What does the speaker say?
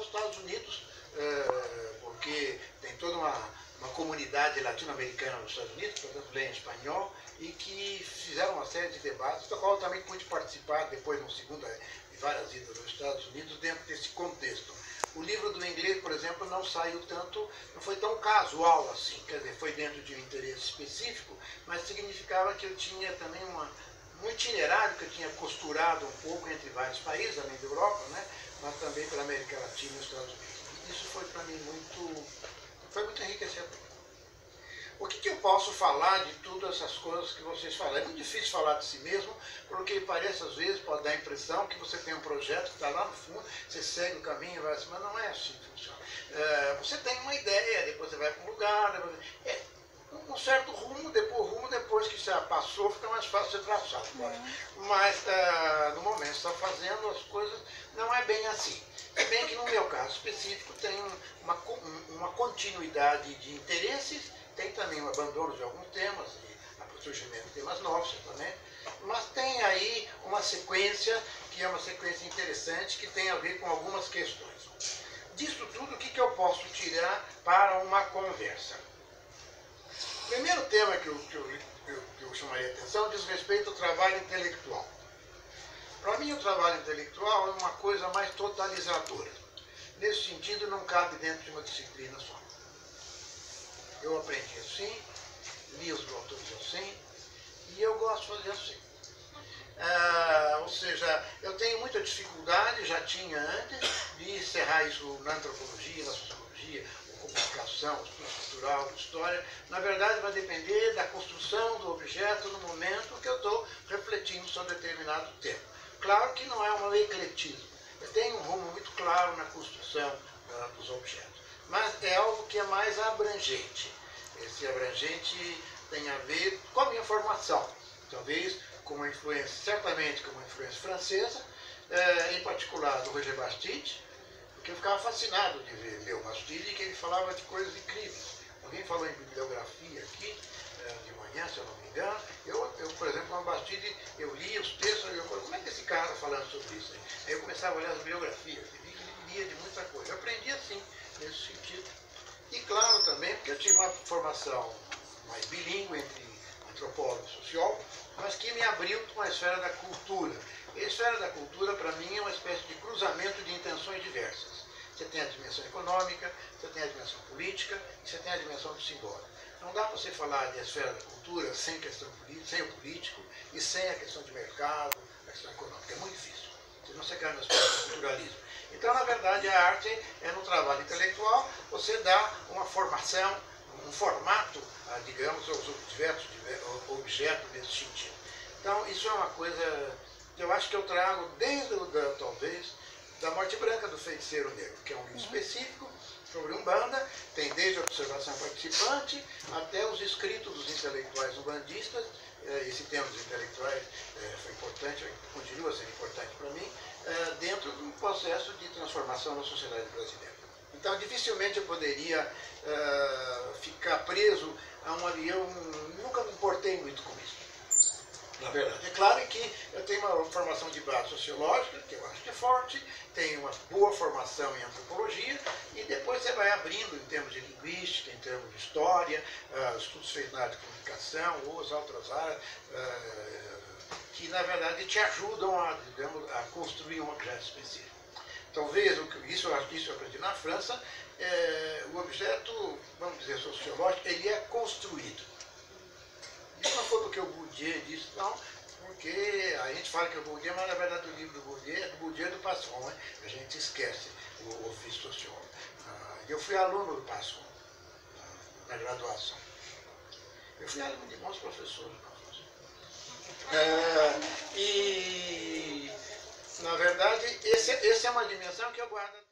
Estados Unidos, porque tem toda uma comunidade latino-americana nos Estados Unidos, portanto, lê em espanhol, e que fizeram uma série de debates, do qual eu também pude participar depois, no segundo, de várias idas nos Estados Unidos, dentro desse contexto. O livro do inglês, por exemplo, não saiu tanto, não foi tão casual assim, quer dizer, foi dentro de um interesse específico, mas significava que eu tinha também um itinerário que eu tinha costurado um pouco entre vários países, além da Europa, né, mas também pela América Latina e os Estados Unidos. E isso foi para mim muito enriquecedor. O que eu posso falar de todas essas coisas que vocês falam? É muito difícil falar de si mesmo, porque parece, às vezes, pode dar a impressão que você tem um projeto que está lá no fundo, você segue o caminho e vai assim, mas não é assim que funciona. Você tem uma ideia, depois você vai para um lugar, depois... um certo rumo, depois que você passou, fica mais fácil você traçar. Mas, no momento que você está fazendo, as coisas não é bem assim. É bem que, no meu caso específico, tem uma continuidade de interesses, tem também um abandono de alguns temas, e o surgimento de temas novos também, mas tem aí uma sequência, que é uma sequência interessante, que tem a ver com algumas questões. Disso tudo, o que eu posso tirar para uma conversa? O primeiro tema que eu chamaria a atenção diz respeito ao trabalho intelectual. Para mim, o trabalho intelectual é uma coisa mais totalizadora. Nesse sentido, não cabe dentro de uma disciplina só. Eu aprendi assim, li os autores assim, e eu gosto de fazer assim. Ou seja, eu tenho muita dificuldade, já tinha antes, de encerrar isso na antropologia, na sociologia, comunicação, estudo cultural, história. Na verdade, vai depender da construção do objeto no momento que eu estou refletindo sobre determinado tema. Claro que não é um ecletismo. Eu tenho um rumo muito claro na construção dos objetos. Mas é algo que é mais abrangente. Esse abrangente tem a ver com a minha formação. Talvez com uma influência, certamente com uma influência francesa, em particular do Roger Bastide, porque eu ficava fascinado de ver o Bastide, que ele falava de coisas incríveis. Alguém falou em bibliografia aqui, de manhã, se eu não me engano. Eu por exemplo, com o Bastide, eu lia os textos, eu falei, como é que esse cara está falando sobre isso? Aí eu começava a olhar as biografias, e vi que ele lia de muita coisa. Eu aprendi assim, nesse sentido. E claro também, porque eu tive uma formação mais bilíngue entre antropólogo e sociólogo, mas que me abriu para uma esfera da cultura. E a esfera da cultura, para mim, é uma espécie de cruzamento de intenções diversas. Você tem a dimensão econômica, você tem a dimensão política e você tem a dimensão do simbólico. Não dá para você falar de esfera da cultura sem o político e sem a questão de mercado, a questão econômica. É muito difícil. Senão você cai no aspecto do culturalismo. Então, na verdade, a arte é no trabalho intelectual, você dá uma formação, um formato, digamos, aos diversos objetos nesse sentido. Então, isso é uma coisa que eu acho que eu trago desde, talvez, da Morte Branca do Feiticeiro Negro, que é um livro específico sobre Umbanda, tem desde a observação participante até os escritos dos intelectuais umbandistas. Esse tema dos intelectuais foi importante, continua sendo importante para mim, dentro de um processo de transformação na sociedade brasileira. Então, dificilmente eu poderia ficar preso a um avião, nunca me importei muito com isso. Na verdade, é claro que eu tenho uma formação de base sociológica, que eu acho que é forte, tenho uma boa formação em antropologia, e depois você vai abrindo em termos de linguística, em termos de história, estudos feitos na área de comunicação, ou as outras áreas, que na verdade te ajudam a construir um objeto específico. Talvez, isso eu aprendi na França, o objeto, vamos dizer, sociológico, ele é construído. Isso não foi porque o Bourdieu disse, não, porque a gente fala que é o Bourdieu, mas na verdade o livro do Bourdieu é do Passon, né? A gente esquece o ofício sociólogo. Eu fui aluno do Passon, na graduação. Eu fui aluno de bons professores. E, na verdade, essa é uma dimensão que eu guardo.